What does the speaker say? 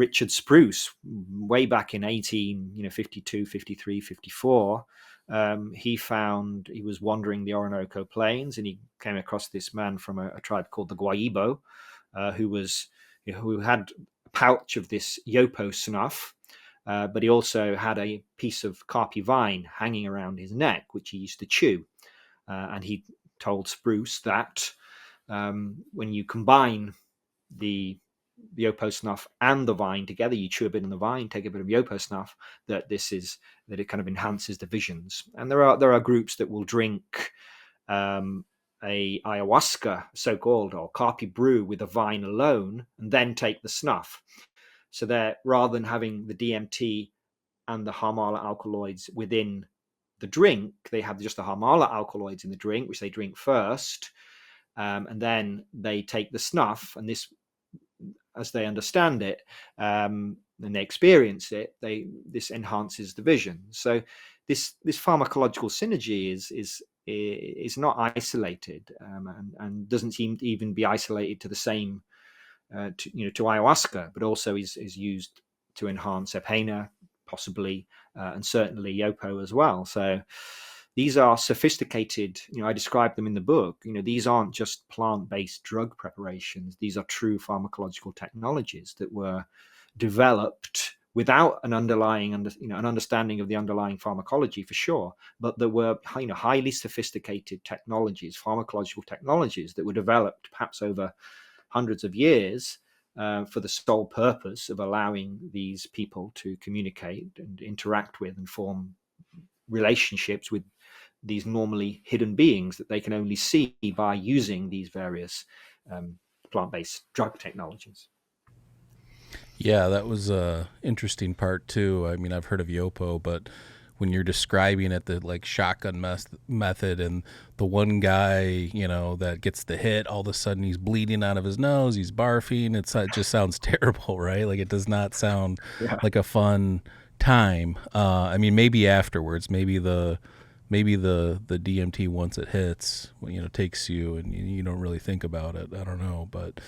Richard Spruce, way back in 52, 53, 54, he was wandering the Orinoco Plains, and he came across this man from a tribe called the Guahibo, who had a pouch of this Yopo snuff, but he also had a piece of carpi vine hanging around his neck, which he used to chew. And he told Spruce that when you combine the Yopo snuff and the vine together, you chew a bit on the vine, take a bit of Yopo snuff, that it kind of enhances the visions. And there are groups that will drink a ayahuasca, so-called, or carpi brew with the vine alone, and then take the snuff. So that rather than having the DMT and the harmala alkaloids within the drink, they have just the harmala alkaloids in the drink, which they drink first, and then they take the snuff, and this, as they understand it, and they experience it, this enhances the vision. So this pharmacological synergy is not isolated, and doesn't seem to even be isolated to the same to ayahuasca, but also is used to enhance epena, possibly, and certainly Yopo as well. So these are sophisticated, I describe them in the book. These aren't just plant-based drug preparations. These are true pharmacological technologies that were developed without an underlying, an understanding of the underlying pharmacology, for sure, but that were, highly sophisticated technologies, pharmacological technologies that were developed perhaps over hundreds of years for the sole purpose of allowing these people to communicate and interact with and form relationships with these normally hidden beings that they can only see by using these various plant-based drug technologies. Yeah, that was a interesting part too. I mean, I've heard of Yopo, but when you're describing it, the like shotgun method, and the one guy, that gets the hit, all of a sudden he's bleeding out of his nose, he's barfing. It just sounds terrible, right? Like, it does not sound like a fun time. I mean, maybe afterwards, maybe the DMT, once it hits, takes you and you don't really think about it. I don't know, but